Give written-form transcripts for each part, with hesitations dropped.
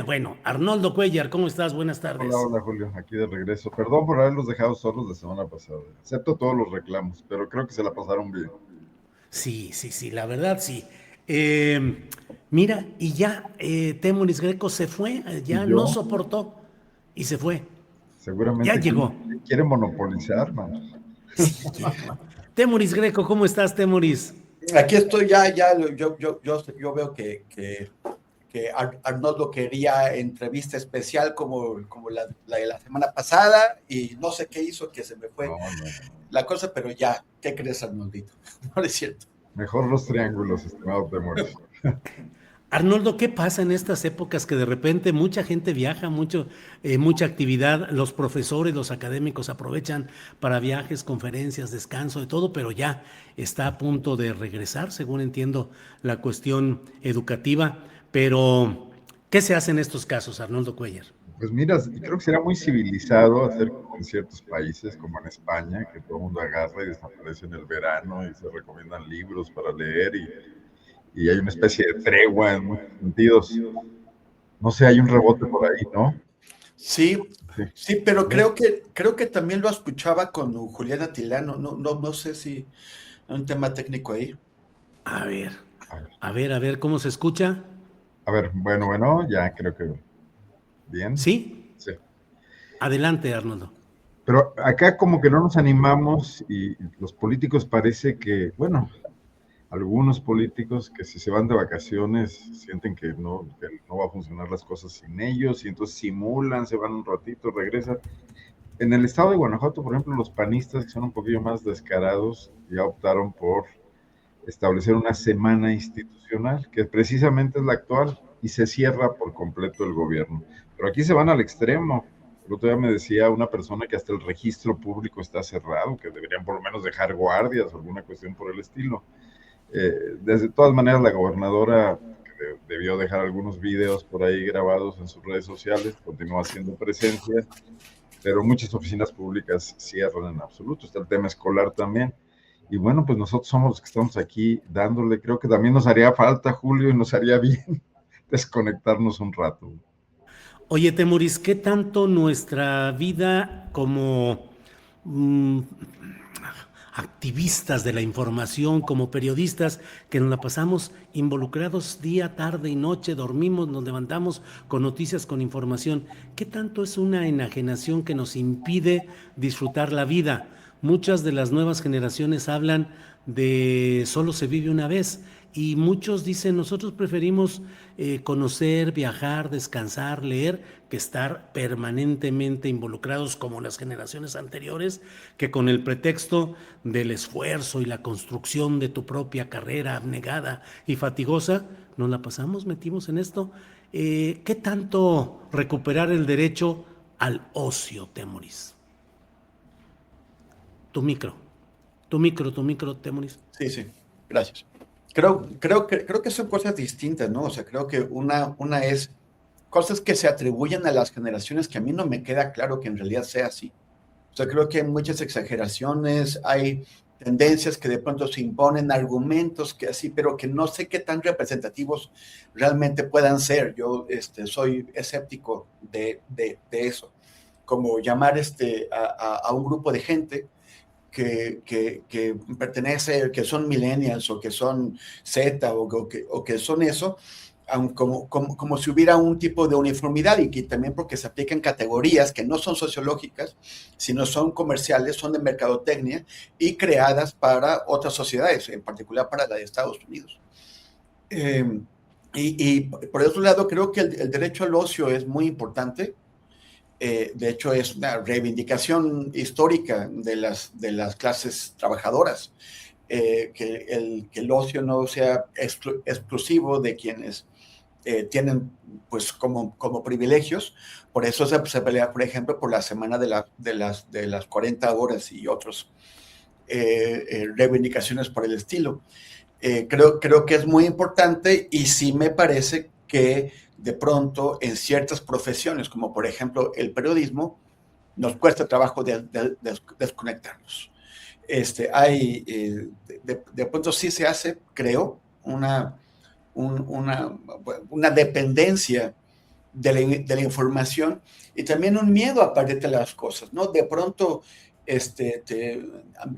Bueno, Arnoldo Cuellar, ¿cómo estás? Buenas Hola, tardes. hola Julio, aquí de regreso. Perdón por haberlos dejado solos la semana pasada. Acepto todos los reclamos, pero creo que se la pasaron bien. Sí, sí, sí, la verdad sí. Mira, y ya Temuris Greco se fue, Y ya no yo, soportó y se fue. Ya seguramente llegó. quiere monopolizar, man. Sí, llegó. Temuris Greco, ¿cómo estás, Temuris? Aquí estoy ya, yo veo que Arnoldo quería entrevista especial como la de la semana pasada y no sé qué hizo que se me fue No, no, no. la cosa, pero ya, ¿qué crees, Arnoldito? No es cierto. Mejor los triángulos, estimado Temoris. Arnoldo, ¿qué pasa en estas épocas que de repente mucha gente viaja, mucha actividad, los profesores, los académicos aprovechan para viajes, conferencias, descanso, de todo, pero ya está a punto de regresar, según entiendo, la cuestión educativa. Pero, ¿qué se hace en estos casos, Arnoldo Cuellar? Pues mira, creo que será muy civilizado hacer como en ciertos países, como en España, que todo el mundo agarra y desaparece en el verano y se recomiendan libros para leer y hay una especie de tregua en muchos sentidos. No sé, hay un rebote por ahí, ¿no? Sí, Sí. sí, pero creo que también lo escuchaba con Julián Atilano, no sé si hay un tema técnico ahí. A ver, A ver, ¿cómo se escucha? bueno, ya creo que bien. ¿Sí? Sí. Adelante, Arnoldo. Pero acá como que no nos animamos y los políticos parece que, bueno, algunos políticos que si se van de vacaciones sienten que no va a funcionar las cosas sin ellos y entonces simulan, se van un ratito, regresan. En el estado de Guanajuato, por ejemplo, los panistas que son un poquillo más descarados ya optaron por establecer una semana institucional, que precisamente es la actual, y se cierra por completo el gobierno. Pero aquí se van al extremo. El otro día me decía una persona que hasta el registro público está cerrado, que deberían por lo menos dejar guardias o alguna cuestión por el estilo. Desde todas maneras, la gobernadora que debió dejar algunos videos por ahí grabados en sus redes sociales, continúa haciendo presencia, pero muchas oficinas públicas cierran en absoluto. Está el tema escolar también. Y bueno, pues nosotros somos los que estamos aquí dándole. Creo que también nos haría falta, Julio, y nos haría bien desconectarnos un rato. Oye, Temuris, ¿qué tanto nuestra vida como mm, activistas de la información, como periodistas, que nos la pasamos involucrados día, tarde y noche, dormimos, nos levantamos con noticias, con información, qué tanto es una enajenación que nos impide disfrutar la vida? Muchas de las nuevas generaciones hablan de solo se vive una vez y muchos dicen nosotros preferimos conocer, viajar, descansar, leer, que estar permanentemente involucrados como las generaciones anteriores, que con el pretexto del esfuerzo y la construcción de tu propia carrera abnegada y fatigosa, nos la pasamos, metimos en esto. ¿Qué tanto recuperar el derecho al ocio, Temoris? Tu micro, Temoris. Sí, sí, gracias. Creo que son cosas distintas, ¿no? O sea, creo que una es cosas que se atribuyen a las generaciones que a mí no me queda claro que en realidad sea así. O sea, creo que hay muchas exageraciones, hay tendencias que de pronto se imponen, argumentos que así, pero que no sé qué tan representativos realmente puedan ser. Yo soy escéptico de eso. Como llamar a un grupo de gente que pertenece, que son millennials o que son Z o que son eso, como si hubiera un tipo de uniformidad y que también porque se aplican categorías que no son sociológicas, sino son comerciales, son de mercadotecnia y creadas para otras sociedades, en particular para la de Estados Unidos. Eh, y por otro lado, creo que el derecho al ocio es muy importante. De hecho, es una reivindicación histórica de las clases trabajadoras, que el ocio no sea exclusivo de quienes tienen pues como privilegios. Por eso se pelea, por ejemplo, por la semana de las 40 horas y otras reivindicaciones por el estilo. Creo que es muy importante y sí me parece que de pronto en ciertas profesiones, como por ejemplo el periodismo, nos cuesta trabajo desconectarnos. De pronto sí se hace, creo, una dependencia de la información y también un miedo a perderte las cosas, ¿no? De pronto,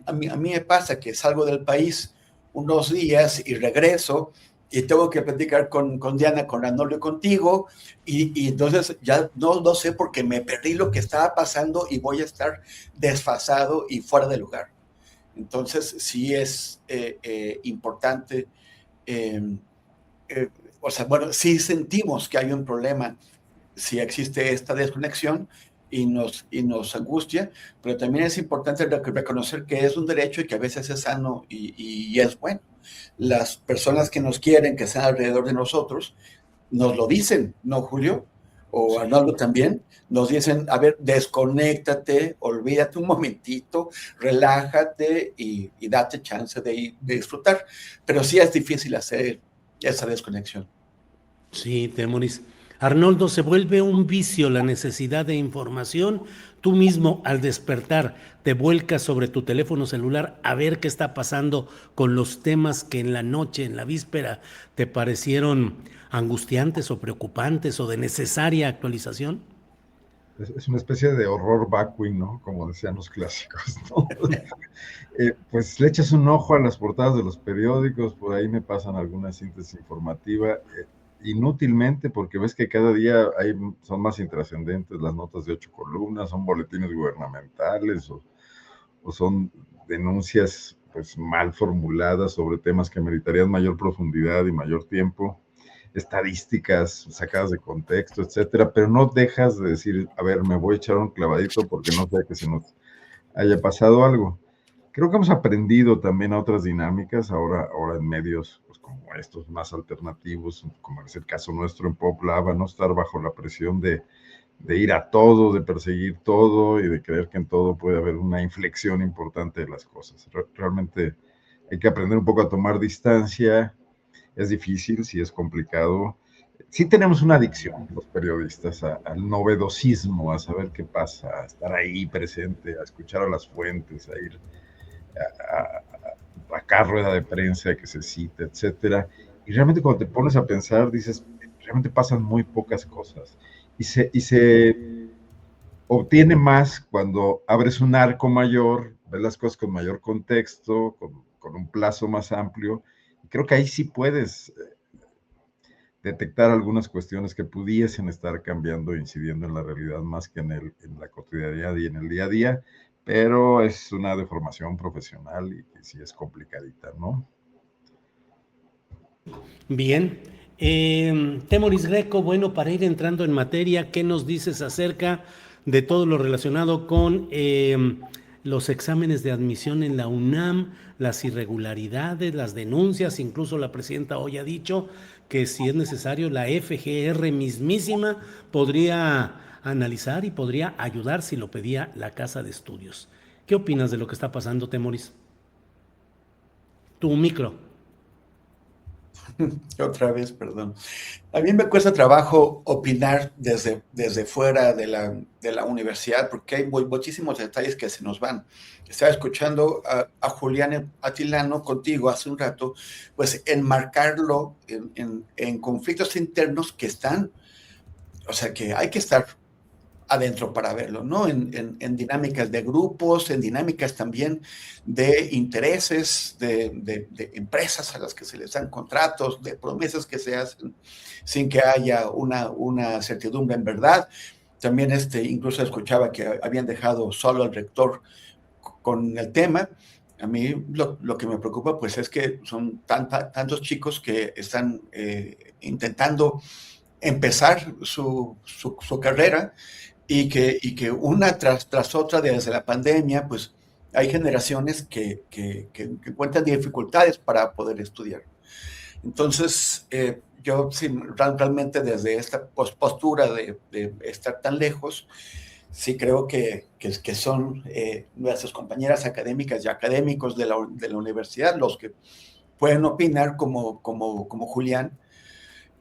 a mí me pasa que salgo del país unos días y regreso y tengo que platicar con Diana, con Arnoldo y contigo, y entonces ya no sé porque me perdí lo que estaba pasando y voy a estar desfasado y fuera de lugar. Entonces sí es importante, eh, o sea, bueno, sí sentimos que hay un problema si existe esta desconexión y nos angustia, pero también es importante reconocer que es un derecho y que a veces es sano y es bueno. Las personas que nos quieren, que están alrededor de nosotros, nos lo dicen, ¿no, Julio? O Arnoldo también, nos dicen, a ver, desconéctate, olvídate un momentito, relájate y date chance de disfrutar. Pero sí es difícil hacer esa desconexión. Sí, Temoris. Arnoldo, se vuelve un vicio la necesidad de información. Tú mismo, al despertar, te vuelcas sobre tu teléfono celular a ver qué está pasando con los temas que en la noche, en la víspera, te parecieron angustiantes o preocupantes o de necesaria actualización. Es una especie de horror vacui, ¿no? Como decían los clásicos, ¿no? Pues le echas un ojo a las portadas de los periódicos, por ahí me pasan alguna síntesis informativa, inútilmente, porque ves que cada día son más intrascendentes las notas de 8 columnas, son boletines gubernamentales o son denuncias pues mal formuladas sobre temas que meritarían mayor profundidad y mayor tiempo, estadísticas sacadas de contexto, etcétera, pero no dejas de decir, a ver, me voy a echar un clavadito porque no sé que se nos haya pasado algo. Creo que hemos aprendido también a otras dinámicas ahora en medios pues, como estos más alternativos, como es el caso nuestro en Pop Lava, no estar bajo la presión de ir a todo, de perseguir todo y de creer que en todo puede haber una inflexión importante de las cosas. Realmente hay que aprender un poco a tomar distancia. Es difícil, sí es complicado. Sí tenemos una adicción, los periodistas, al novedosismo, a saber qué pasa, a estar ahí presente, a escuchar a las fuentes, a ir a cada rueda de prensa que se cita, etcétera. Y realmente cuando te pones a pensar, dices, realmente pasan muy pocas cosas. Y se obtiene más cuando abres un arco mayor, ves las cosas con mayor contexto, con un plazo más amplio. Y creo que ahí sí puedes detectar algunas cuestiones que pudiesen estar cambiando e incidiendo en la realidad más que en la cotidianidad y en el día a día, pero es una deformación profesional y sí es complicadita, ¿no? Bien. Temoris Greco, bueno, para ir entrando en materia, ¿qué nos dices acerca de todo lo relacionado con los exámenes de admisión en la UNAM, las irregularidades, las denuncias? Incluso la presidenta hoy ha dicho que si es necesario, la FGR mismísima podría analizar y podría ayudar si lo pedía la Casa de Estudios. ¿Qué opinas de lo que está pasando, Temoris? Tu micro. Otra vez, perdón. A mí me cuesta trabajo opinar desde fuera de la universidad porque hay muchísimos detalles que se nos van. Estaba escuchando a Julián Atilano contigo hace un rato, pues enmarcarlo en conflictos internos que están, o sea, que hay que estar adentro para verlo, ¿no? En dinámicas de grupos, en dinámicas también de intereses, de empresas a las que se les dan contratos, de promesas que se hacen sin que haya una certidumbre en verdad. También incluso escuchaba que habían dejado solo al rector con el tema. A mí lo que me preocupa pues es que son tantos chicos que están intentando empezar su carrera y que una tras otra desde la pandemia, pues hay generaciones que encuentran dificultades para poder estudiar. Entonces, yo sí, realmente desde esta postura de estar tan lejos, sí creo que son nuestras compañeras académicas y académicos de la universidad los que pueden opinar como Julián,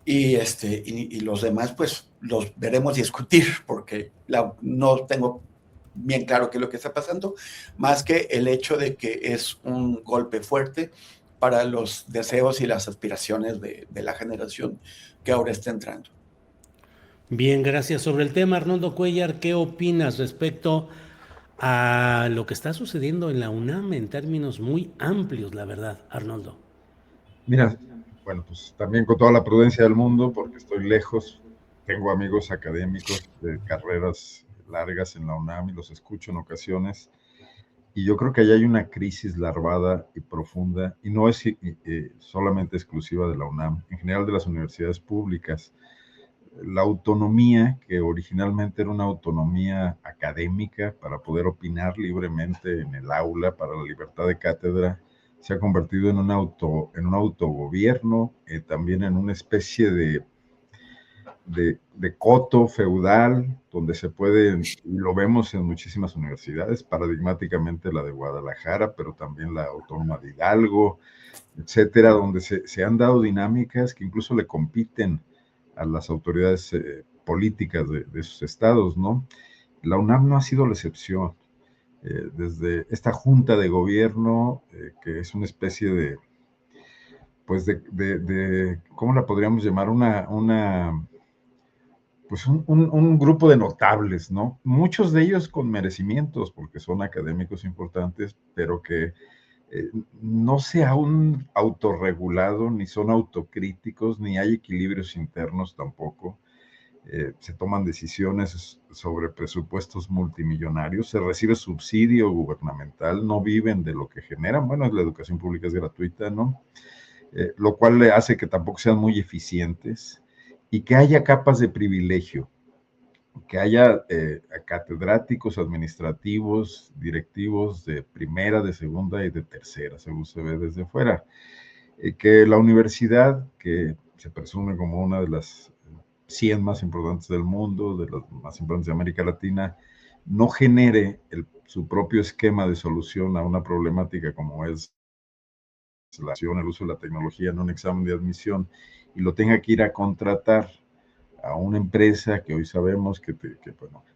y los demás, pues, los veremos discutir, porque no tengo bien claro qué es lo que está pasando, más que el hecho de que es un golpe fuerte para los deseos y las aspiraciones de la generación que ahora está entrando. Bien, gracias. Sobre el tema, Arnoldo Cuellar, ¿qué opinas respecto a lo que está sucediendo en la UNAM en términos muy amplios, la verdad, Arnoldo? Mira, bueno, pues también con toda la prudencia del mundo, porque estoy lejos, tengo amigos académicos de carreras largas en la UNAM y los escucho en ocasiones, y yo creo que ahí hay una crisis larvada y profunda, y no es solamente exclusiva de la UNAM, en general de las universidades públicas. La autonomía, que originalmente era una autonomía académica para poder opinar libremente en el aula, para la libertad de cátedra, se ha convertido en un autogobierno, también en una especie de coto feudal, donde se puede, y lo vemos en muchísimas universidades, paradigmáticamente la de Guadalajara, pero también la Autónoma de Hidalgo, etcétera, donde se han dado dinámicas que incluso le compiten a las autoridades políticas de esos estados, ¿no? La UNAM no ha sido la excepción. Desde esta junta de gobierno, que es una especie de, pues ¿cómo la podríamos llamar? Pues un grupo de notables, ¿no? Muchos de ellos con merecimientos, porque son académicos importantes, pero que no se han autorregulado, ni son autocríticos, ni hay equilibrios internos tampoco. Se toman decisiones sobre presupuestos multimillonarios, se recibe subsidio gubernamental, no viven de lo que generan. Bueno, la educación pública es gratuita, ¿no? Lo cual le hace que tampoco sean muy eficientes y que haya capas de privilegio, que haya catedráticos administrativos, directivos de primera, de segunda y de tercera, según se ve desde fuera. Que la universidad, que se presume como una de las 100 más importantes del mundo, de las más importantes de América Latina, no genere su propio esquema de solución a una problemática como es el uso de la tecnología en un examen de admisión y lo tenga que ir a contratar a una empresa que hoy sabemos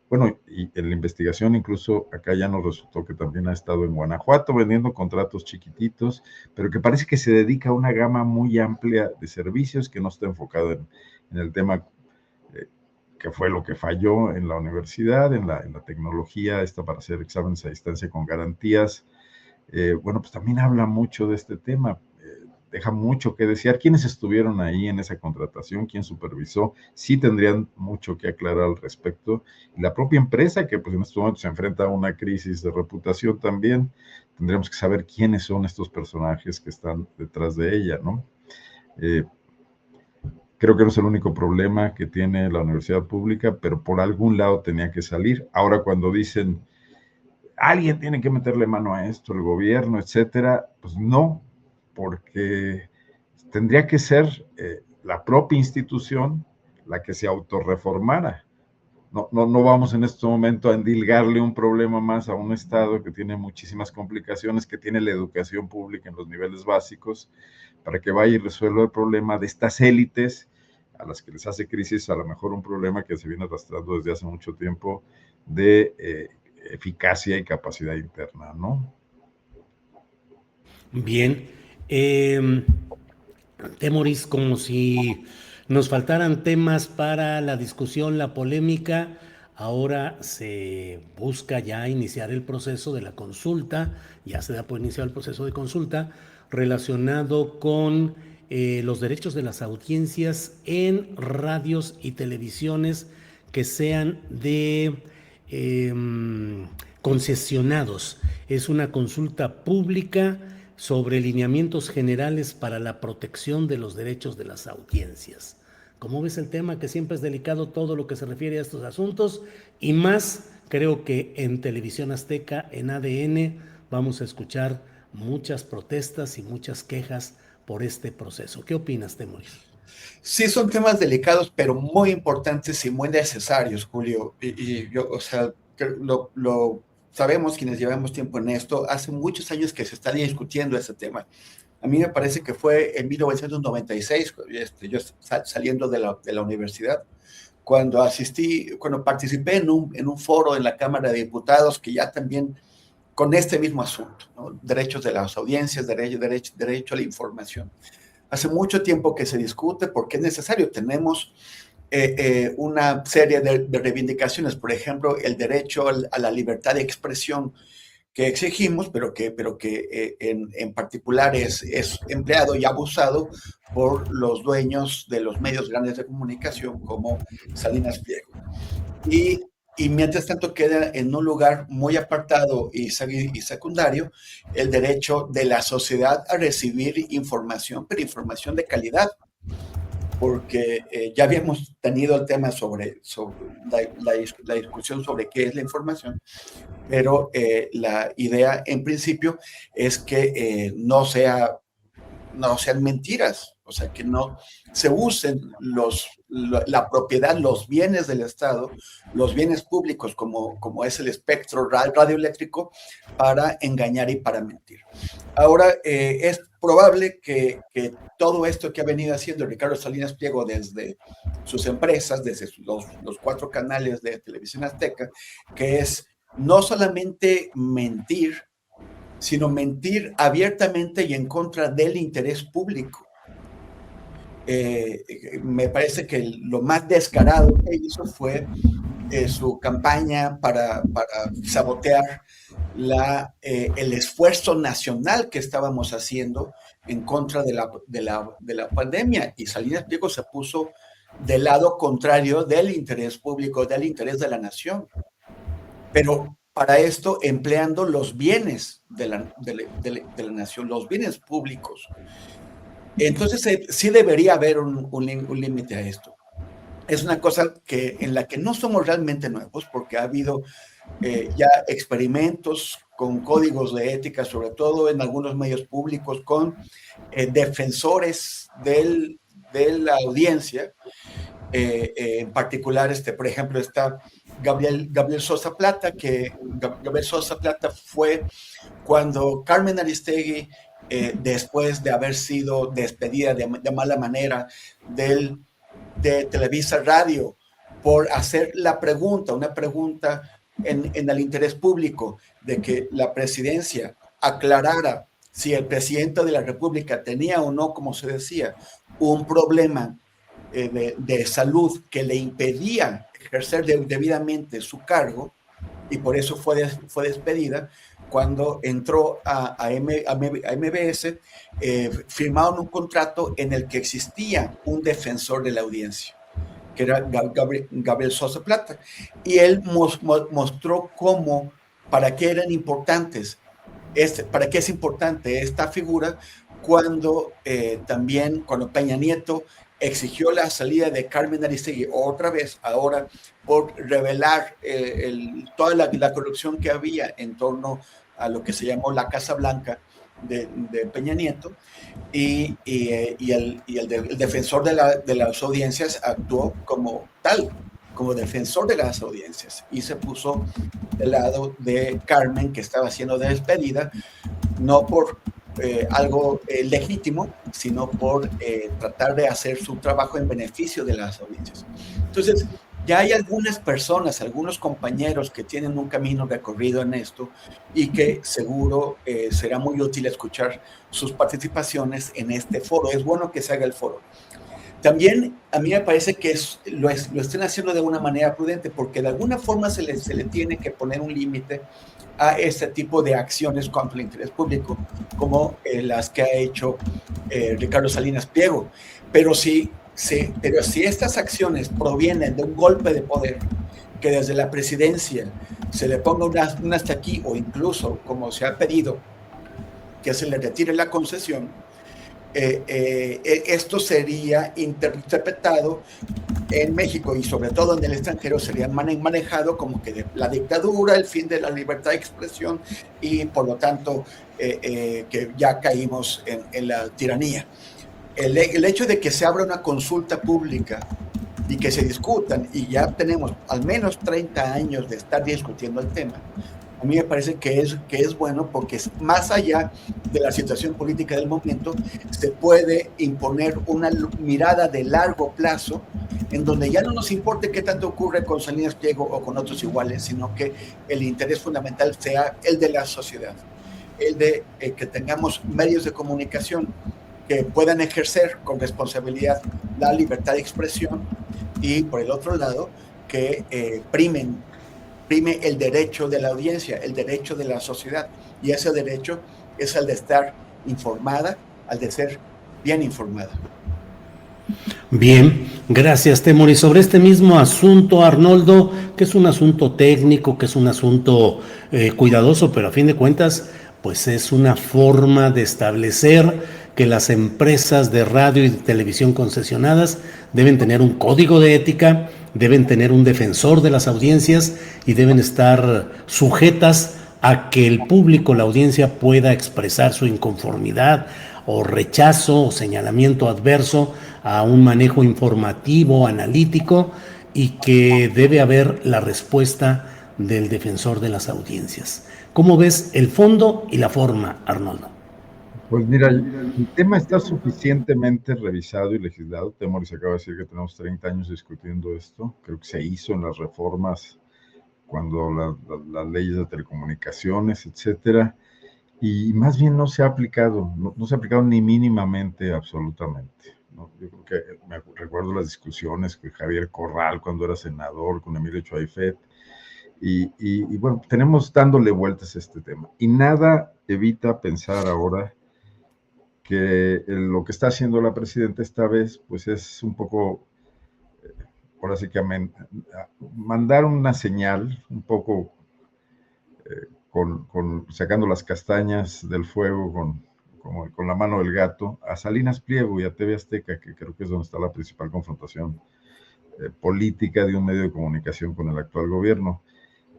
bueno, y en la investigación incluso acá ya nos resultó que también ha estado en Guanajuato vendiendo contratos chiquititos, pero que parece que se dedica a una gama muy amplia de servicios que no está enfocado en el tema que fue lo que falló en la universidad, en la tecnología, esta para hacer exámenes a distancia con garantías. Bueno, pues también habla mucho de este tema, deja mucho que desear. ¿Quiénes estuvieron ahí en esa contratación? ¿Quién supervisó? Sí tendrían mucho que aclarar al respecto. Y la propia empresa, que pues en estos momentos se enfrenta a una crisis de reputación también, tendríamos que saber quiénes son estos personajes que están detrás de ella, ¿no? Creo que no es el único problema que tiene la universidad pública, pero por algún lado tenía que salir. Ahora cuando dicen alguien tiene que meterle mano a esto, el gobierno, etcétera, pues no, porque tendría que ser la propia institución la que se autorreformara. No vamos en este momento a endilgarle un problema más a un Estado que tiene muchísimas complicaciones, que tiene la educación pública en los niveles básicos, para que vaya y resuelva el problema de estas élites a las que les hace crisis a lo mejor un problema que se viene arrastrando desde hace mucho tiempo de eficacia y capacidad interna, ¿no? Bien. Temoris, como si nos faltaran temas para la discusión, la polémica. Ahora se busca ya iniciar el proceso de la consulta, ya se da por iniciado el proceso de consulta relacionado con los derechos de las audiencias en radios y televisiones que sean de eh, concesionados. Es una consulta pública sobre lineamientos generales para la protección de los derechos de las audiencias. ¿Cómo ves el tema? Que siempre es delicado todo lo que se refiere a estos asuntos y más creo que en Televisión Azteca, en ADN, vamos a escuchar muchas protestas y muchas quejas por este proceso. ¿Qué opinas, Temoris? Sí, son temas delicados, pero muy importantes y muy necesarios, Julio. Y yo, o sea, lo sabemos quienes llevamos tiempo en esto. Hace muchos años que se está discutiendo este tema. A mí me parece que fue en 1996, yo saliendo de la universidad, cuando participé en un foro en la Cámara de Diputados que ya también con este mismo asunto, ¿no? Derechos de las audiencias, derecho a la información. Hace mucho tiempo que se discute porque es necesario. Tenemos una serie de reivindicaciones, por ejemplo, el derecho a la libertad de expresión que exigimos, pero que en particular es empleado y abusado por los dueños de los medios grandes de comunicación como Salinas Pliego. Y mientras tanto queda en un lugar muy apartado y secundario el derecho de la sociedad a recibir información, pero información de calidad, porque ya habíamos tenido el tema sobre la discusión sobre qué es la información, pero la idea en principio es que no sean mentiras, o sea, que no se usen la propiedad, los bienes del Estado, los bienes públicos como es el espectro radioeléctrico, para engañar y para mentir. Ahora, es probable que todo esto que ha venido haciendo Ricardo Salinas Pliego desde sus empresas, desde los 4 canales de Televisión Azteca, que es no solamente mentir, sino mentir abiertamente y en contra del interés público. Me parece que lo más descarado que hizo fue su campaña para sabotear el esfuerzo nacional que estábamos haciendo en contra de la pandemia, y Salinas Pliego se puso del lado contrario del interés público, del interés de la nación. Pero para esto empleando los bienes de la nación, los bienes públicos. Entonces sí debería haber un límite a esto. Es una cosa en la que no somos realmente nuevos, porque ha habido ya experimentos con códigos de ética, sobre todo en algunos medios públicos, con defensores de la audiencia. En particular, por ejemplo, está Gabriel Sosa Plata, que Gabriel Sosa Plata fue cuando Carmen Aristegui, después de haber sido despedida de mala manera de Televisa Radio por hacer una pregunta en el interés público de que la presidencia aclarara si el presidente de la República tenía o no, como se decía, un problema de salud que le impedía ejercer debidamente su cargo, y por eso fue despedida. Cuando entró a MBS, firmaron un contrato en el que existía un defensor de la audiencia, que era Gabriel Sosa Plata, y él mostró para qué eran importantes, para qué es importante esta figura, cuando Peña Nieto exigió la salida de Carmen Aristegui otra vez, ahora por revelar toda la corrupción que había en torno a lo que se llamó la Casa Blanca de Peña Nieto, y el defensor de las audiencias actuó como tal, como defensor de las audiencias, y se puso del lado de Carmen, que estaba siendo despedida, no por algo legítimo, sino por tratar de hacer su trabajo en beneficio de las audiencias. Entonces, ya hay algunas personas, algunos compañeros que tienen un camino recorrido en esto, y que seguro será muy útil escuchar sus participaciones en este foro. Es bueno que se haga el foro. También a mí me parece que lo estén haciendo de una manera prudente, porque de alguna forma se le tiene que poner un límite a este tipo de acciones contra el interés público, como las que ha hecho Ricardo Salinas Pliego. Pero si estas acciones provienen de un golpe de poder, que desde la presidencia se le ponga un hasta aquí, o incluso, como se ha pedido, que se le retire la concesión, esto sería interpretado en México, y sobre todo en el extranjero, sería manejado como que la dictadura, el fin de la libertad de expresión, y por lo tanto que ya caímos en la tiranía. El hecho de que se abra una consulta pública y que se discutan, y ya tenemos al menos 30 años de estar discutiendo el tema, a mí me parece que es bueno, porque más allá de la situación política del momento, se puede imponer una mirada de largo plazo, en donde ya no nos importe qué tanto ocurre con Salinas Pliego o con otros iguales, sino que el interés fundamental sea el de la sociedad, el de que tengamos medios de comunicación que puedan ejercer con responsabilidad la libertad de expresión, y por el otro lado, que prime el derecho de la audiencia, el derecho de la sociedad, y ese derecho es el de estar informada, al de ser bien informada. Bien, gracias, Temor. Y sobre este mismo asunto, Arnoldo, que es un asunto técnico, que es un asunto cuidadoso, pero a fin de cuentas, pues es una forma de establecer que las empresas de radio y de televisión concesionadas deben tener un código de ética, deben tener un defensor de las audiencias y deben estar sujetas a que el público, la audiencia, pueda expresar su inconformidad o rechazo o señalamiento adverso a un manejo informativo, analítico, y que debe haber la respuesta del defensor de las audiencias. ¿Cómo ves el fondo y la forma, Arnoldo? Pues mira, el tema está suficientemente revisado y legislado. Temoris acaba de decir que tenemos 30 años discutiendo esto. Creo que se hizo en las reformas cuando las leyes de telecomunicaciones, etcétera, y más bien no se ha aplicado, no se ha aplicado ni mínimamente, absolutamente, ¿no? Yo creo que recuerdo las discusiones con Javier Corral cuando era senador, con Emilio Chuaifet, y bueno, tenemos dándole vueltas a este tema, y nada evita pensar ahora que lo que está haciendo la presidenta esta vez, pues es un poco, ahora sí que mandar una señal, un poco sacando las castañas del fuego con la mano del gato, a Salinas Pliego y a TV Azteca, que creo que es donde está la principal confrontación política de un medio de comunicación con el actual gobierno.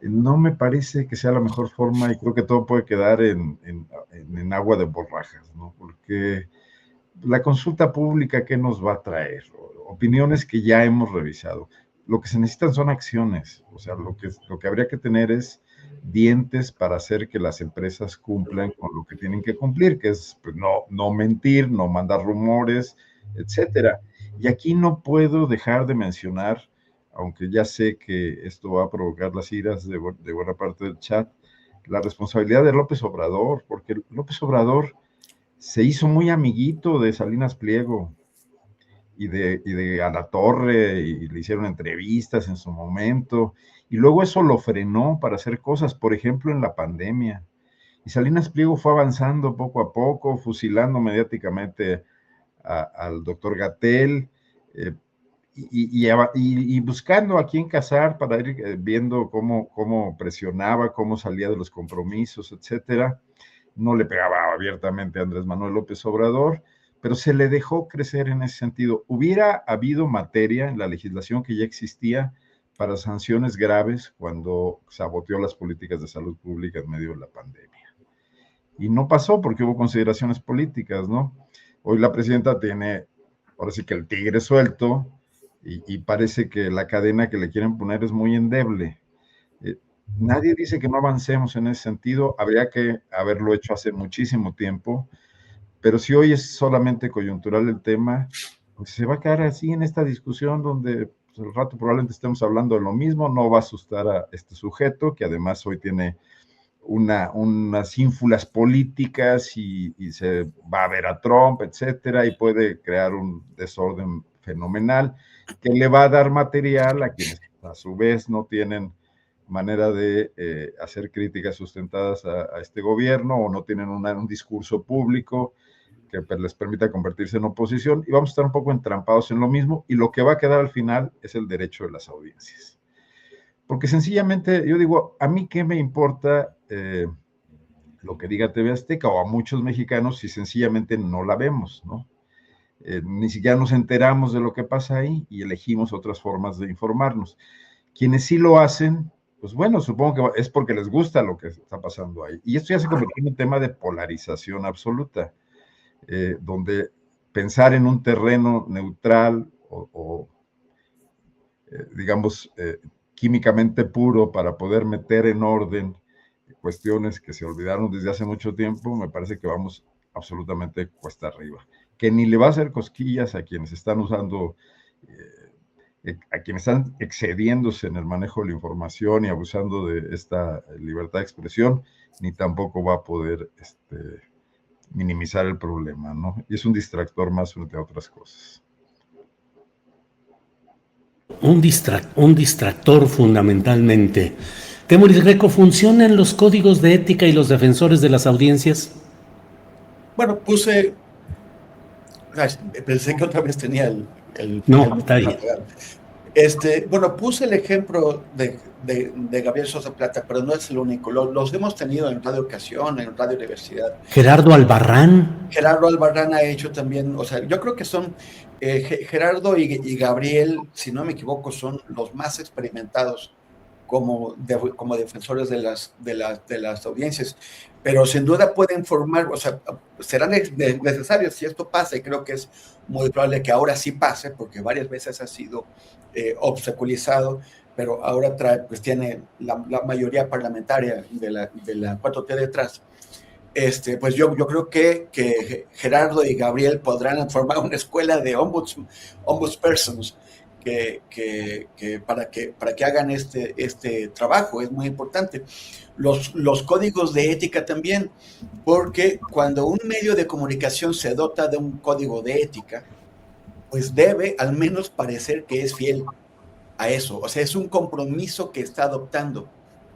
No me parece que sea la mejor forma y creo que todo puede quedar en agua de borrajas, ¿no? Porque la consulta pública, ¿qué nos va a traer? Opiniones que ya hemos revisado. Lo que se necesitan son acciones, o sea, lo que habría que tener es dientes para hacer que las empresas cumplan con lo que tienen que cumplir, que es pues, no mentir, no mandar rumores, etcétera. Y aquí no puedo dejar de mencionar, aunque ya sé que esto va a provocar las iras de buena parte del chat, la responsabilidad de López Obrador, porque López Obrador se hizo muy amiguito de Salinas Pliego y de Alatorre, y le hicieron entrevistas en su momento, y luego eso lo frenó para hacer cosas, por ejemplo, en la pandemia. Y Salinas Pliego fue avanzando poco a poco, fusilando mediáticamente al doctor Gatell, y buscando a quién casar para ir viendo cómo presionaba, cómo salía de los compromisos, etcétera. No le pegaba abiertamente a Andrés Manuel López Obrador, pero se le dejó crecer en ese sentido. Hubiera habido materia en la legislación que ya existía para sanciones graves cuando saboteó las políticas de salud pública en medio de la pandemia. Y no pasó porque hubo consideraciones políticas, ¿no? Hoy la presidenta tiene, ahora sí que el tigre suelto, y parece que la cadena que le quieren poner es muy endeble. Nadie dice que no avancemos en ese sentido, habría que haberlo hecho hace muchísimo tiempo, pero si hoy es solamente coyuntural el tema, pues se va a quedar así en esta discusión donde pues, al rato probablemente estemos hablando de lo mismo, no va a asustar a este sujeto, que además hoy tiene unas ínfulas políticas y se va a ver a Trump, etcétera, y puede crear un desorden fenomenal que le va a dar material a quienes a su vez no tienen manera de hacer críticas sustentadas a este gobierno o no tienen un discurso público que les permita convertirse en oposición, y vamos a estar un poco entrampados en lo mismo, y lo que va a quedar al final es el derecho de las audiencias. Porque sencillamente, yo digo, a mí qué me importa lo que diga TV Azteca o a muchos mexicanos si sencillamente no la vemos, ¿no? Ni siquiera nos enteramos de lo que pasa ahí y elegimos otras formas de informarnos. Quienes sí lo hacen, pues bueno, supongo que es porque les gusta lo que está pasando ahí. Y esto ya se convirtió en un tema de polarización absoluta, donde pensar en un terreno neutral digamos, químicamente puro para poder meter en orden cuestiones que se olvidaron desde hace mucho tiempo, me parece que vamos absolutamente cuesta arriba. Que ni le va a hacer cosquillas a quienes están usando, a quienes están excediéndose en el manejo de la información y abusando de esta libertad de expresión, ni tampoco va a poder minimizar el problema, ¿no? Y es un distractor más frente a otras cosas. Un distractor fundamentalmente. Temoris Greco, ¿funcionan los códigos de ética y los defensores de las audiencias? Bueno, pensé que otra vez tenía No, está bien. Bueno, puse el ejemplo de Gabriel Sosa Plata, pero no es el único. Los hemos tenido en Radio Ocasión, en Radio Universidad. Gerardo Albarrán. Gerardo Albarrán ha hecho también, o sea, yo creo que son Gerardo y Gabriel, si no me equivoco, son los más experimentados como defensores de las audiencias, pero sin duda pueden formar, o sea, serán necesarios si esto pasa, y creo que es muy probable que ahora sí pase, porque varias veces ha sido obstaculizado, pero ahora pues tiene la mayoría parlamentaria de la 4T detrás. Pues yo creo que Gerardo y Gabriel podrán formar una escuela de ombudspersons para que hagan este trabajo. Es muy importante. Los códigos de ética también, porque cuando un medio de comunicación se dota de un código de ética, pues debe al menos parecer que es fiel a eso. O sea, es un compromiso que está adoptando.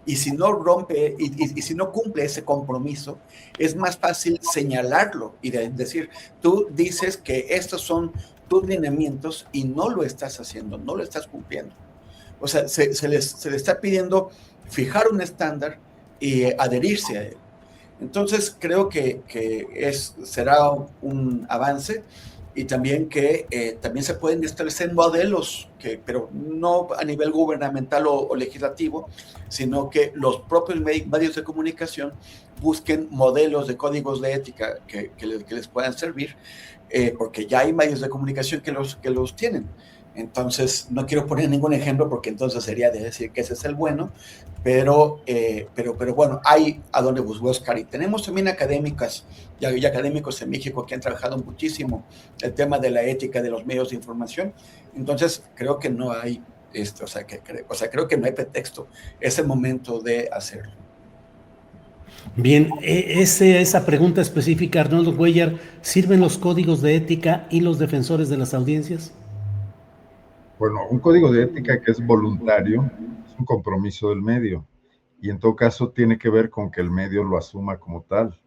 Y si no rompe, y si no cumple ese compromiso, es más fácil señalarlo y decir, tú dices que estos son tus lineamientos y no lo estás haciendo, no lo estás cumpliendo. O sea, se le está pidiendo fijar un estándar y adherirse a él. Entonces, creo que será un avance, y también que también se pueden establecer modelos, pero no a nivel gubernamental o legislativo, sino que los propios medios de comunicación busquen modelos de códigos de ética que les puedan servir, porque ya hay medios de comunicación que los tienen. Entonces, no quiero poner ningún ejemplo porque entonces sería de decir que ese es el bueno, pero bueno, hay a donde buscar. Y tenemos también académicas y académicos en México que han trabajado muchísimo el tema de la ética de los medios de información. Entonces, creo que no hay, creo que no hay pretexto. Es el momento de hacerlo. Bien, esa pregunta específica, Arnoldo Cuellar, ¿sirven los códigos de ética y los defensores de las audiencias? Bueno, un código de ética que es voluntario es un compromiso del medio, y en todo caso tiene que ver con que el medio lo asuma como tal.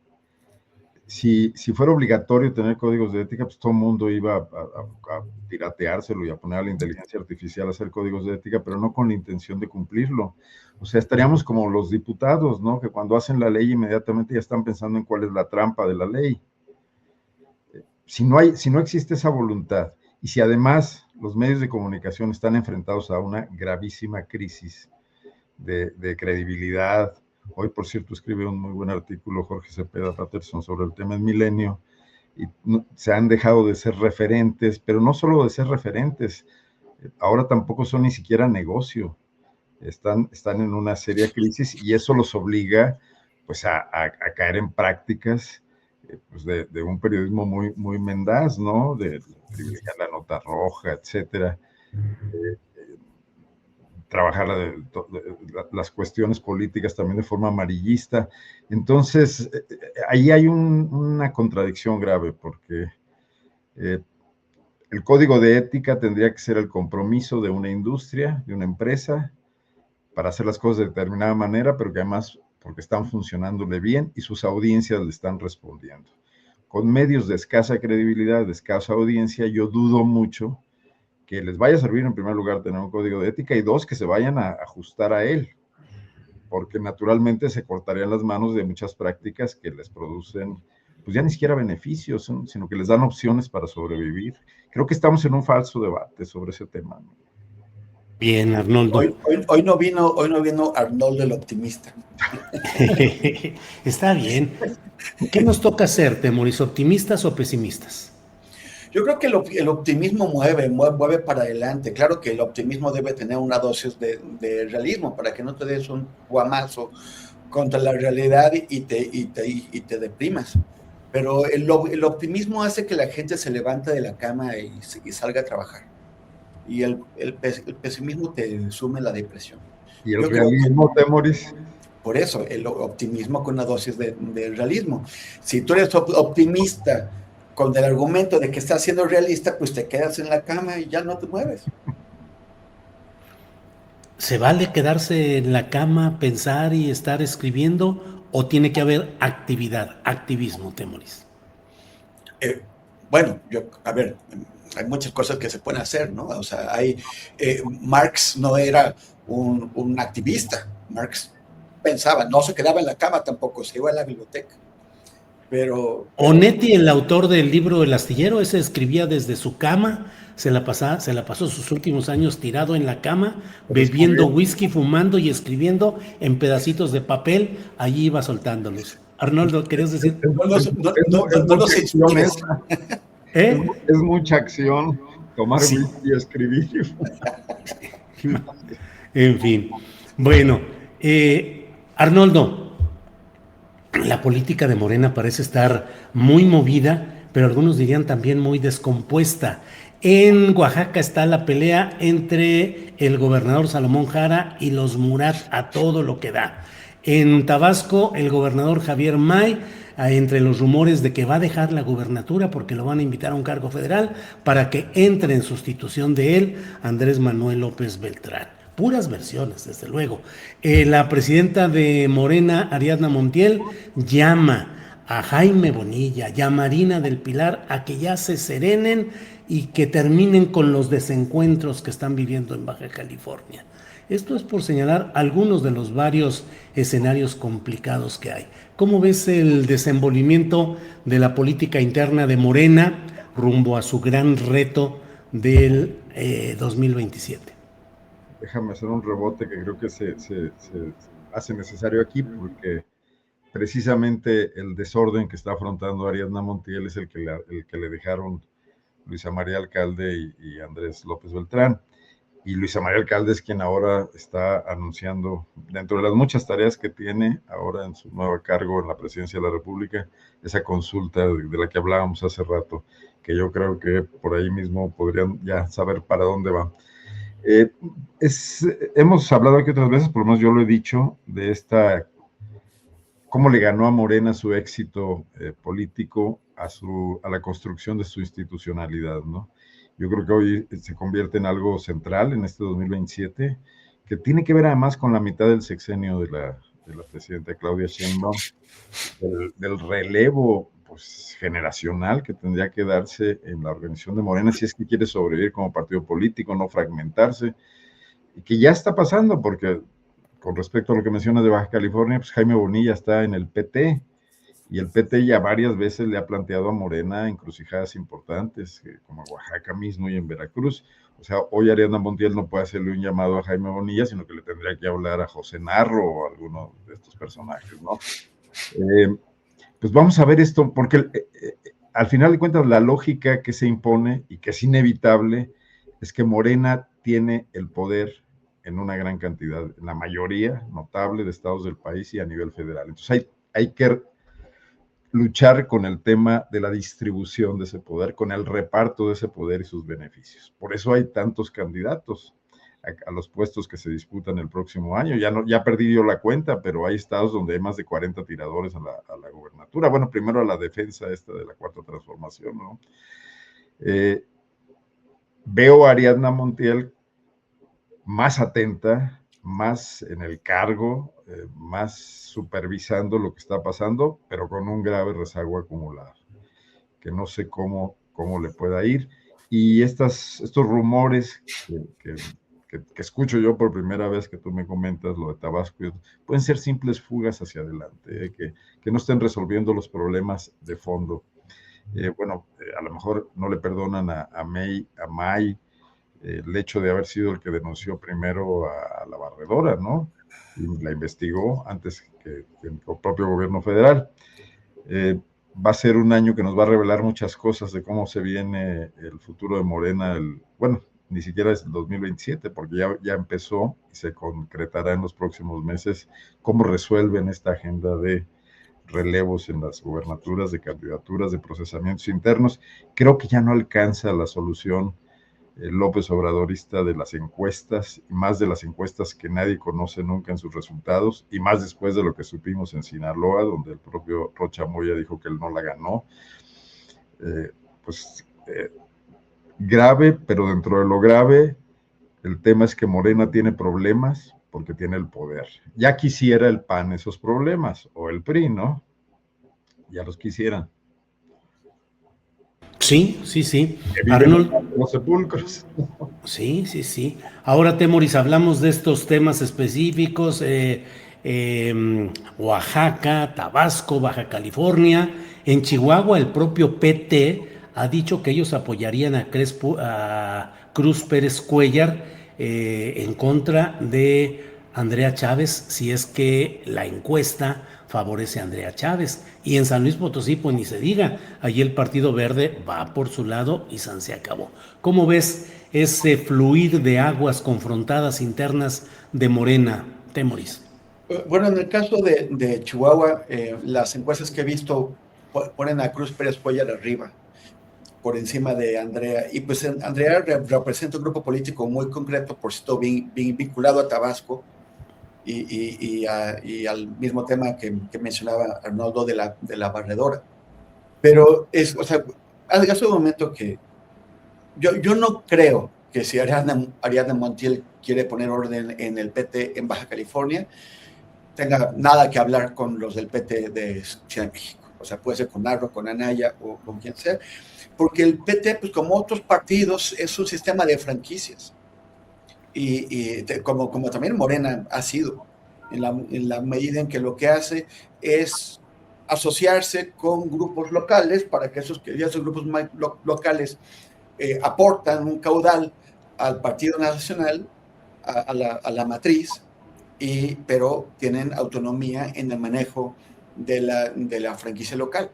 Si fuera obligatorio tener códigos de ética, pues todo el mundo iba a pirateárselo y a poner a la inteligencia artificial a hacer códigos de ética, pero no con la intención de cumplirlo. O sea, estaríamos como los diputados, ¿no? Que cuando hacen la ley inmediatamente ya están pensando en cuál es la trampa de la ley. Si no existe esa voluntad, y si además los medios de comunicación están enfrentados a una gravísima crisis de credibilidad. Hoy, por cierto, escribe un muy buen artículo Jorge Cepeda Patterson sobre el tema del milenio, y se han dejado de ser referentes, pero no solo de ser referentes, ahora tampoco son ni siquiera negocio. Están en una seria crisis, y eso los obliga pues a caer en prácticas pues de un periodismo muy, muy mendaz, ¿no? De privilegiar la nota roja, etcétera. Trabajar las cuestiones políticas también de forma amarillista. Entonces, ahí hay una contradicción grave, porque el código de ética tendría que ser el compromiso de una industria, de una empresa, para hacer las cosas de determinada manera, pero que además porque están funcionándole bien y sus audiencias le están respondiendo. Con medios de escasa credibilidad, de escasa audiencia, yo dudo mucho que les vaya a servir en primer lugar tener un código de ética, y dos, que se vayan a ajustar a él, porque naturalmente se cortarían las manos de muchas prácticas que les producen, pues ya ni siquiera beneficios, sino que les dan opciones para sobrevivir. Creo que estamos en un falso debate sobre ese tema. Bien, Arnoldo. Hoy no vino Arnoldo el optimista. Está bien. ¿Qué nos toca hacer, Temoris? ¿Optimistas o pesimistas? Yo creo que el optimismo mueve para adelante. Claro que el optimismo debe tener una dosis de realismo para que no te des un guamazo contra la realidad y te deprimas. Pero el optimismo hace que la gente se levante de la cama y salga a trabajar. Y el pesimismo te sume la depresión. ¿Y el realismo, Temoris? Por eso, el optimismo con una dosis de realismo. Si tú eres optimista con el argumento de que estás siendo realista, pues te quedas en la cama y ya no te mueves. ¿Se vale quedarse en la cama, pensar y estar escribiendo o tiene que haber actividad, activismo, Temoris? Eh, bueno, a ver, hay muchas cosas que se pueden hacer, ¿no? O sea, Marx no era un activista, Marx pensaba, no se quedaba en la cama tampoco, se iba a la biblioteca, pero Onetti, el autor del libro El astillero, ese escribía desde su cama, se la pasó sus últimos años tirado en la cama, Pero bebiendo escribir, whisky, fumando y escribiendo en pedacitos de papel, allí iba soltándolos. Arnoldo, ¿querías decir? es no mucha los acción inspires. esa, ¿Eh? es mucha acción, tomar Sí, whisky, escribir. en fin. Bueno, Arnoldo, la política de Morena parece estar muy movida, pero algunos dirían también muy descompuesta. En Oaxaca está la pelea entre el gobernador Salomón Jara y los Murat a todo lo que da. En Tabasco, el gobernador Javier May, entre los rumores de que va a dejar la gubernatura porque lo van a invitar a un cargo federal para que entre en sustitución de él Andrés Manuel López Beltrán. Puras versiones, desde luego. La presidenta de Morena, Ariadna Montiel, llama a Jaime Bonilla y a Marina del Pilar a que ya se serenen y que terminen con los desencuentros que están viviendo en Baja California. Esto es por señalar algunos de los varios escenarios complicados que hay. ¿Cómo ves el desenvolvimiento de la política interna de Morena rumbo a su gran reto del 2027? Déjame hacer un rebote que creo que se hace necesario aquí porque precisamente el desorden que está afrontando Ariadna Montiel es el que le dejaron Luisa María Alcalde y Andrés López Beltrán. Y Luisa María Alcalde es quien ahora está anunciando, dentro de las muchas tareas que tiene ahora en su nuevo cargo en la presidencia de la República, esa consulta de la que hablábamos hace rato, que yo creo que por ahí mismo podrían ya saber para dónde va. Eh, hemos hablado aquí otras veces, por lo menos yo lo he dicho, de cómo le ganó a Morena su éxito político a la construcción de su institucionalidad, ¿no? Yo creo que hoy se convierte en algo central en este 2027, que tiene que ver además con la mitad del sexenio de la presidenta Claudia Sheinbaum, del relevo pues, generacional que tendría que darse en la organización de Morena si es que quiere sobrevivir como partido político, no fragmentarse, y que ya está pasando, porque con respecto a lo que mencionas de Baja California, pues Jaime Bonilla está en el PT, y el PT ya varias veces le ha planteado a Morena encrucijadas importantes, como en Oaxaca mismo y en Veracruz. O sea, hoy Ariadna Montiel no puede hacerle un llamado a Jaime Bonilla, sino que le tendría que hablar a José Narro o a alguno de estos personajes, ¿no? Pues vamos a ver esto, porque al final de cuentas la lógica que se impone y que es inevitable es que Morena tiene el poder en una gran cantidad, en la mayoría notable de estados del país y a nivel federal. Entonces hay que luchar con el tema de la distribución de ese poder, con el reparto de ese poder y sus beneficios. Por eso hay tantos candidatos a los puestos que se disputan el próximo año. Ya perdí yo la cuenta, pero hay estados donde hay más de 40 tiradores a la gobernatura. Bueno, primero a la defensa esta de la Cuarta Transformación, ¿no? Veo a Ariadna Montiel más atenta, más en el cargo, más supervisando lo que está pasando, pero con un grave rezago acumulado, que no sé cómo le pueda ir. Y estos rumores que escucho yo por primera vez que tú me comentas lo de Tabasco, pueden ser simples fugas hacia adelante, que no estén resolviendo los problemas de fondo. A lo mejor no le perdonan a May el hecho de haber sido el que denunció primero a la barredora, ¿no? Y la investigó antes que el propio gobierno federal. Va a ser un año que nos va a revelar muchas cosas de cómo se viene el futuro de Morena, ni siquiera es el 2027, porque ya empezó y se concretará en los próximos meses cómo resuelven esta agenda de relevos en las gubernaturas, de candidaturas, de procesamientos internos. Creo que ya no alcanza la solución López Obradorista de las encuestas, y más de las encuestas que nadie conoce nunca en sus resultados, y más después de lo que supimos en Sinaloa, donde el propio Rocha Moya dijo que él no la ganó. Eh, pues grave, pero dentro de lo grave, El tema es que Morena tiene problemas porque tiene el poder. Ya quisiera el PAN esos problemas, o el PRI, ¿no? Ya los quisieran. Sí, sí, sí. Que viven Arnold, en los sepulcros. sí, sí, sí. Ahora, Temoris, hablamos de estos temas específicos, Oaxaca, Tabasco, Baja California. En Chihuahua, el propio PT ha dicho que ellos apoyarían a Cruz Pérez Cuellar en contra de Andrea Chávez si es que la encuesta favorece a Andrea Chávez. Y en San Luis Potosí, pues ni se diga, allí el Partido Verde va por su lado y se acabó. ¿Cómo ves ese fluir de aguas confrontadas internas de Morena, Temoris? Bueno, en el caso de Chihuahua, las encuestas que he visto ponen a Cruz Pérez Cuellar arriba, por encima de Andrea. Y pues Andrea representa un grupo político muy concreto, por cierto, bien vinculado a Tabasco y al mismo tema que mencionaba Arnoldo de la barredora. Pero o sea, hace un momento que yo no creo que si Ariadna Montiel quiere poner orden en el PT en Baja California, tenga nada que hablar con los del PT de Ciudad de México. O sea, puede ser con Narro, con Anaya o con quien sea, porque el PT, pues como otros partidos, es un sistema de franquicias. Como también Morena ha sido, en la medida en que lo que hace es asociarse con grupos locales para que esos grupos locales aportan un caudal al Partido Nacional, a la matriz, pero tienen autonomía en el manejo de la franquicia local.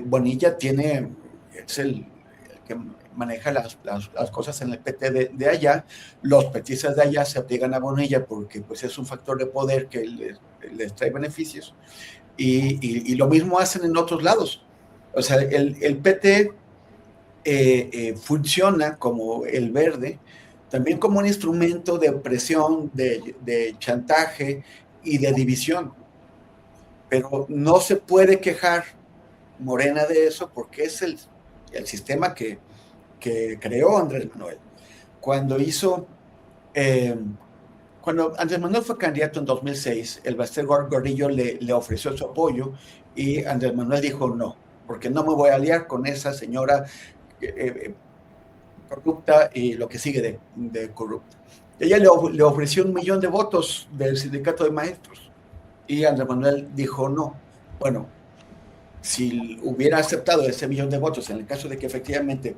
Bonilla es el que maneja las cosas en el PT de allá. Los petistas de allá se apegan a Bonilla porque pues, es un factor de poder que les trae beneficios. Y lo mismo hacen en otros lados. O sea, el PT funciona como el Verde, también como un instrumento de presión, de chantaje y de división. Pero no se puede quejar Morena de eso porque es el sistema que creó Andrés Manuel. Cuando Andrés Manuel fue candidato en 2006, el Baster Gordillo le ofreció su apoyo y Andrés Manuel dijo no, porque no me voy a aliar con esa señora corrupta y lo que sigue de corrupta. Ella le ofreció 1 millón de votos del sindicato de maestros y Andrés Manuel dijo no. Bueno, si hubiera aceptado ese 1 millón de votos, en el caso de que efectivamente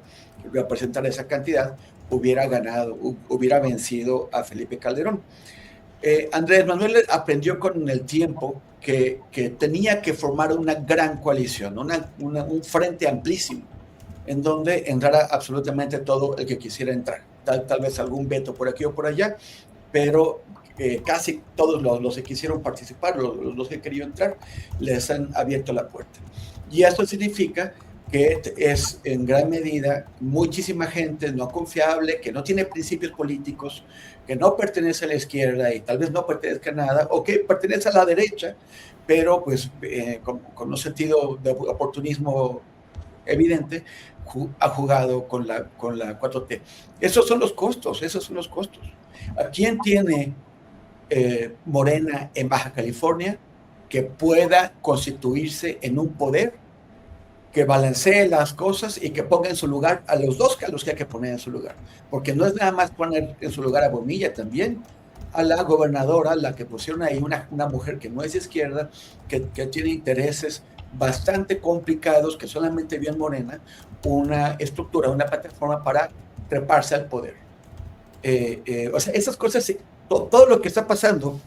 representara esa cantidad, hubiera vencido a Felipe Calderón. Andrés Manuel aprendió con el tiempo que tenía que formar una gran coalición, un frente amplísimo, en donde entrara absolutamente todo el que quisiera entrar. Tal vez algún veto por aquí o por allá, pero casi todos los que quisieron participar, los que querían entrar, les han abierto la puerta. Y esto significa que es en gran medida muchísima gente no confiable, que no tiene principios políticos, que no pertenece a la izquierda y tal vez no pertenezca a nada, o que pertenece a la derecha, pero pues con un sentido de oportunismo evidente, ha jugado con la 4T. Esos son los costos. ¿A quién tiene Morena en Baja California que pueda constituirse en un poder que balancee las cosas y que ponga en su lugar a los que hay que poner en su lugar? Porque no es nada más poner en su lugar a Bonilla, también a la gobernadora, la que pusieron ahí, una mujer que no es de izquierda, que tiene intereses bastante complicados, que solamente vio en Morena una estructura, una plataforma para treparse al poder. O sea, esas cosas, todo lo que está pasando,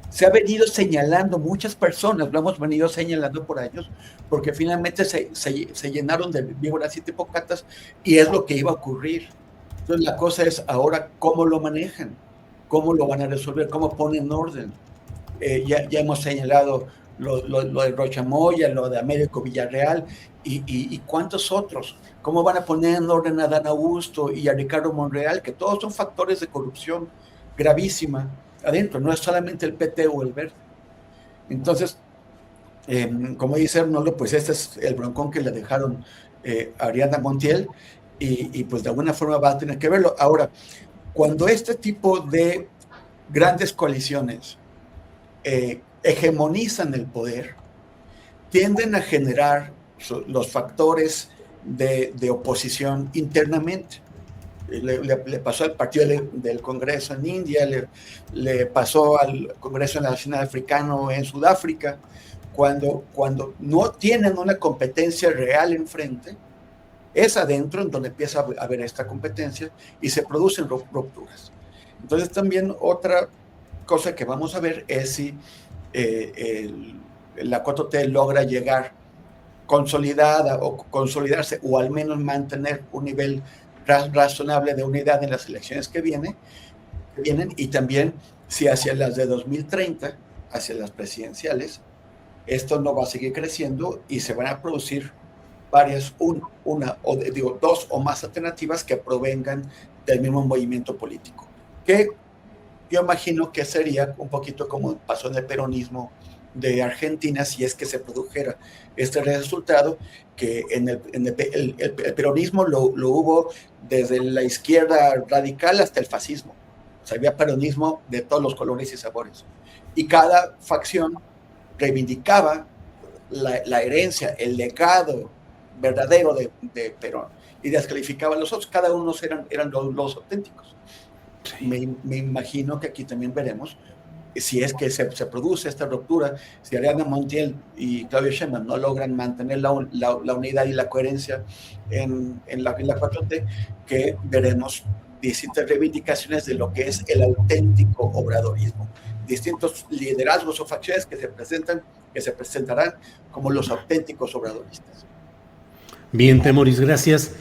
se ha venido señalando, muchas personas lo hemos venido señalando por años, porque finalmente se llenaron de víboras y tepocatas, y es lo que iba a ocurrir. Entonces la cosa es ahora cómo lo manejan, cómo lo van a resolver, cómo ponen orden. Ya hemos señalado lo de Rocha Moya, lo de Américo Villarreal y cuántos otros. ¿Cómo van a poner en orden a Dan Augusto y a Ricardo Monreal? Que todos son factores de corrupción gravísima adentro, no es solamente el PT o el Verde. Entonces, como dice Arnoldo, pues este es el broncón que le dejaron a Ariadna Montiel y pues de alguna forma va a tener que verlo. Ahora, Cuando este tipo de grandes coaliciones hegemonizan el poder, tienden a generar los factores de oposición internamente. Le pasó al Partido del Congreso en India, le pasó al Congreso Nacional Africano en Sudáfrica. Cuando no tienen una competencia real enfrente, es adentro en donde empieza a haber esta competencia y se producen rupturas. Entonces también otra cosa que vamos a ver es si la 4T logra llegar consolidada o consolidarse o al menos mantener un nivel razonable de unidad en las elecciones que vienen, y también si hacia las de 2030, hacia las presidenciales, esto no va a seguir creciendo y se van a producir varias, dos o más alternativas que provengan del mismo movimiento político, que yo imagino que sería un poquito como pasó en el peronismo de Argentina, si es que se produjera este resultado, que en el peronismo lo hubo desde la izquierda radical hasta el fascismo. O sea, había peronismo de todos los colores y sabores. Y cada facción reivindicaba la herencia, el legado verdadero de Perón y descalificaba a los otros. Cada uno eran los auténticos. Sí. Me imagino que aquí también veremos si es que se produce esta ruptura, si Ariadna Montiel y Claudio Sheinbaum no logran mantener la unidad y la coherencia en la 4T, que veremos distintas reivindicaciones de lo que es el auténtico obradorismo, distintos liderazgos o facciones que se presentarán como los auténticos obradoristas. Bien, Temoris, gracias.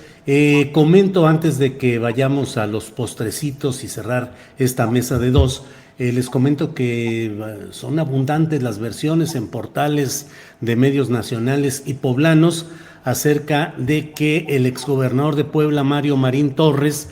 Comento antes de que vayamos a los postrecitos y cerrar esta mesa de dos. Les comento que son abundantes las versiones en portales de medios nacionales y poblanos acerca de que el exgobernador de Puebla, Mario Marín Torres,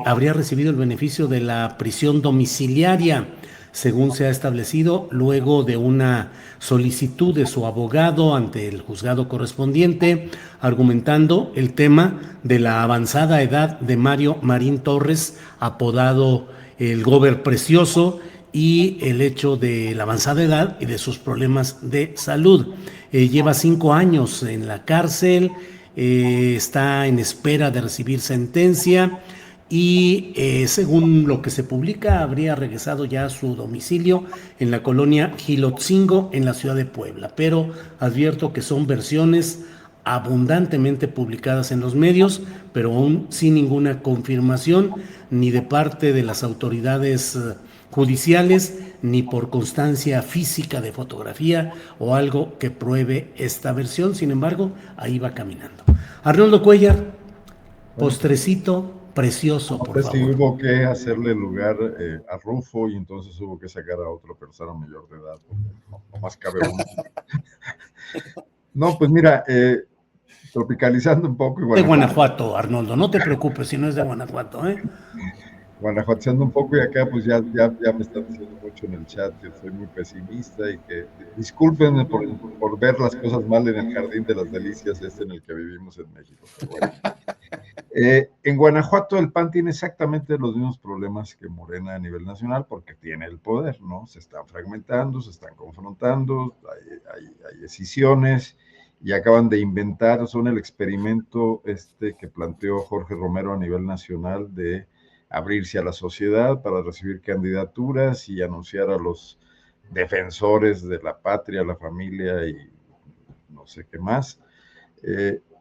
habría recibido el beneficio de la prisión domiciliaria, según se ha establecido, luego de una solicitud de su abogado ante el juzgado correspondiente, argumentando el tema de la avanzada edad de Mario Marín Torres, apodado el Gober Precioso, y el hecho de la avanzada edad y de sus problemas de salud. Lleva 5 años en la cárcel, está en espera de recibir sentencia y según lo que se publica habría regresado ya a su domicilio en la colonia Gilotzingo en la ciudad de Puebla, pero advierto que son versiones abundantemente publicadas en los medios, pero aún sin ninguna confirmación ni de parte de las autoridades judiciales, ni por constancia física de fotografía o algo que pruebe esta versión. Sin embargo, ahí va caminando. Arnoldo Cuellar, postrecito precioso, por favor. Sí, hubo que hacerle lugar a Rufo y entonces hubo que sacar a otra persona mayor de edad, porque no más cabe uno. No, pues mira, tropicalizando un poco. De Guanajuato, Arnoldo, no te preocupes si no es de Guanajuato, ¿eh? Guanajuateando un poco, y acá pues ya me están diciendo mucho en el chat que soy muy pesimista y que discúlpenme por ver las cosas mal en el jardín de las delicias en el que vivimos en México. Bueno. En Guanajuato el PAN tiene exactamente los mismos problemas que Morena a nivel nacional porque tiene el poder, ¿no? Se están fragmentando, se están confrontando, hay decisiones y acaban de inventar, son el experimento que planteó Jorge Romero a nivel nacional de abrirse a la sociedad para recibir candidaturas y anunciar a los defensores de la patria, la familia y no sé qué más.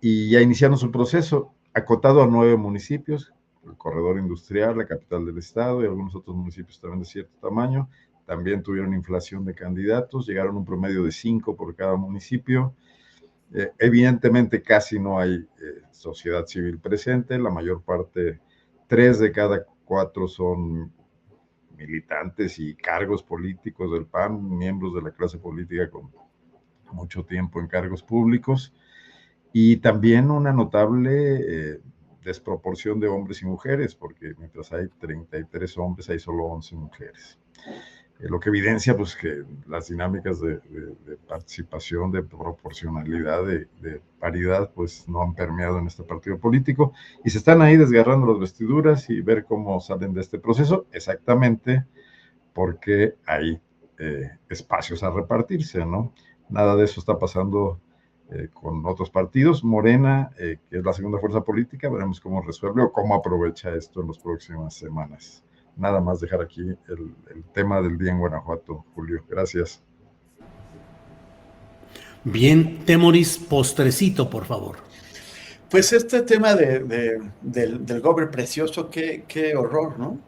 Y ya iniciaron su proceso, acotado a 9 municipios, el corredor industrial, la capital del estado y algunos otros municipios también de cierto tamaño. También tuvieron inflación de candidatos, llegaron a un promedio de 5 por cada municipio. Evidentemente casi no hay sociedad civil presente, la mayor parte, 3 de cada 4 son militantes y cargos políticos del PAN, miembros de la clase política con mucho tiempo en cargos públicos, y también una notable desproporción de hombres y mujeres, porque mientras hay 33 hombres, hay solo 11 mujeres. lo que evidencia pues que las dinámicas de participación, de proporcionalidad, de paridad, pues no han permeado en este partido político y se están ahí desgarrando las vestiduras y ver cómo salen de este proceso, exactamente porque hay espacios a repartirse, ¿no? Nada de eso está pasando con otros partidos. Morena, que es la segunda fuerza política, veremos cómo resuelve o cómo aprovecha esto en las próximas semanas. Nada más dejar aquí el tema del día en Guanajuato, Julio. Gracias. Bien, Temoris, postrecito, por favor. Pues este tema del gober precioso, qué horror, ¿no?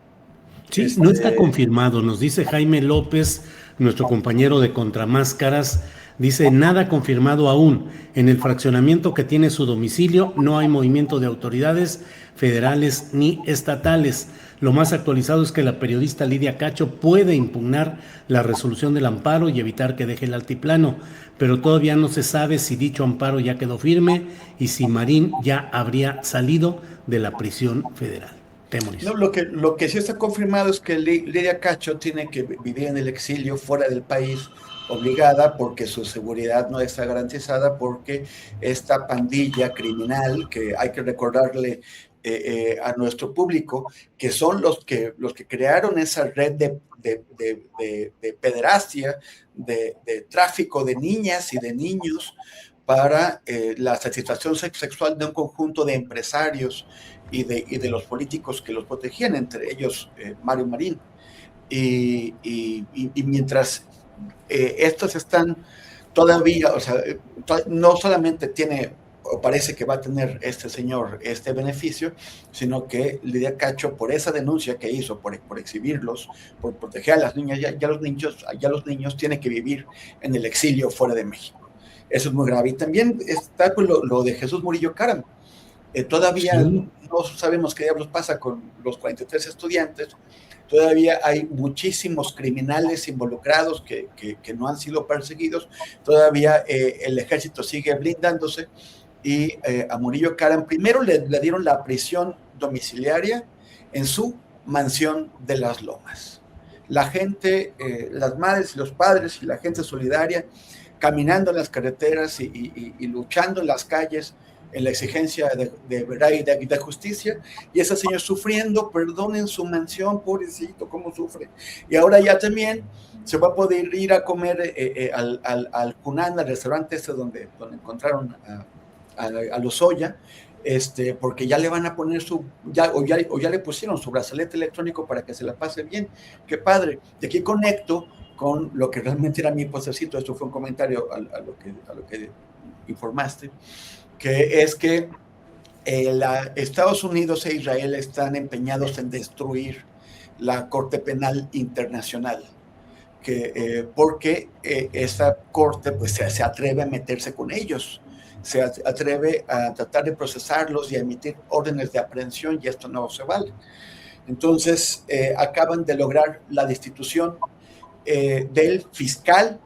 Sí, no está confirmado, nos dice Jaime López, nuestro compañero de Contramáscaras, dice, nada confirmado aún. En el fraccionamiento que tiene su domicilio no hay movimiento de autoridades federales ni estatales. Lo más actualizado es que la periodista Lidia Cacho puede impugnar la resolución del amparo y evitar que deje el altiplano, pero todavía no se sabe si dicho amparo ya quedó firme y si Marín ya habría salido de la prisión federal. No, lo que sí está confirmado es que Lidia Cacho tiene que vivir en el exilio fuera del país, obligada, porque su seguridad no está garantizada, porque esta pandilla criminal, que hay que recordarle a nuestro público, que son los que crearon esa red de pederastia, de tráfico de niñas y de niños para la satisfacción sexual de un conjunto de empresarios y de los políticos que los protegían, entre ellos Mario Marín. Y mientras estos están todavía, o sea, no solamente tiene, o parece que va a tener este señor este beneficio, sino que Lidia Cacho, por esa denuncia que hizo, por exhibirlos, por proteger a las niñas, ya los niños tienen que vivir en el exilio fuera de México. Eso es muy grave. Y también está pues, lo de Jesús Murillo Caram. Todavía sí. No sabemos qué diablos pasa con los 43 estudiantes. Todavía hay muchísimos criminales involucrados que no han sido perseguidos. Todavía el ejército sigue blindándose. Y a Murillo Caram primero le dieron la prisión domiciliaria en su mansión de Las Lomas. La gente, las madres y los padres y la gente solidaria, caminando en las carreteras y luchando en las calles en la exigencia de verdad y de justicia, y ese señor sufriendo, perdón, en su mansión, pobrecito, cómo sufre. Y ahora ya también se va a poder ir a comer al Cunán, al restaurante donde encontraron a Lozoya, porque ya le van a poner ya le pusieron su brazalete electrónico para que se la pase bien. Qué padre. De aquí conecto con lo que realmente era mi postrecito. Esto fue un comentario a lo que informaste, que es que Estados Unidos e Israel están empeñados en destruir la Corte Penal Internacional, porque esa corte pues, se atreve a meterse con ellos, se atreve a tratar de procesarlos y a emitir órdenes de aprehensión, y esto no se vale. Entonces, acaban de lograr la destitución del fiscal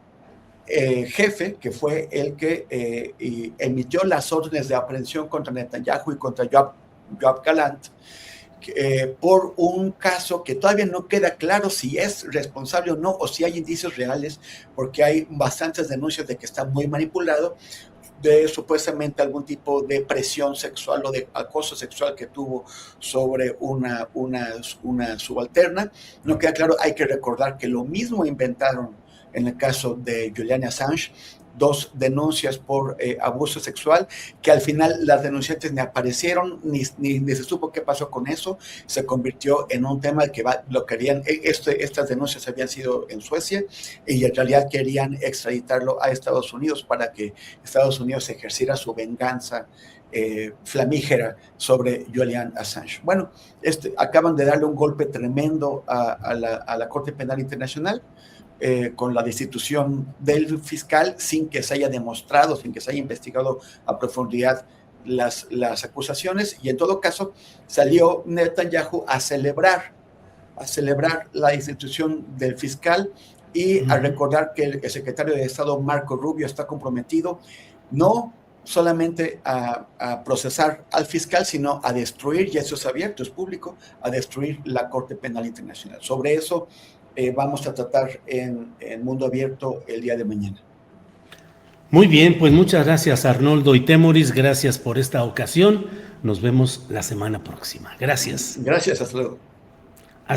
jefe, que fue el que emitió las órdenes de aprehensión contra Netanyahu y contra Yoav Gallant, por un caso que todavía no queda claro si es responsable o no, o si hay indicios reales, porque hay bastantes denuncias de que está muy manipulado, de supuestamente algún tipo de presión sexual o de acoso sexual que tuvo sobre una subalterna. No queda claro. Hay que recordar que lo mismo inventaron en el caso de Julian Assange, 2 denuncias por abuso sexual, que al final las denunciantes ni aparecieron, ni se supo qué pasó con eso. Se convirtió en un tema que lo querían, estas denuncias habían sido en Suecia, y en realidad querían extraditarlo a Estados Unidos para que Estados Unidos ejerciera su venganza flamígera sobre Julian Assange. Bueno, acaban de darle un golpe tremendo a la Corte Penal Internacional, con la destitución del fiscal, sin que se haya demostrado, sin que se haya investigado a profundidad las acusaciones, y en todo caso salió Netanyahu a celebrar la destitución del fiscal y a recordar que el secretario de Estado Marco Rubio está comprometido no solamente a procesar al fiscal, sino a destruir, y eso es abierto, es público, a destruir la Corte Penal Internacional. Sobre eso vamos a tratar en Mundo Abierto el día de mañana. Muy bien, pues muchas gracias Arnoldo y Temoris, gracias por esta ocasión. Nos vemos la semana próxima. Gracias. Gracias, hasta luego.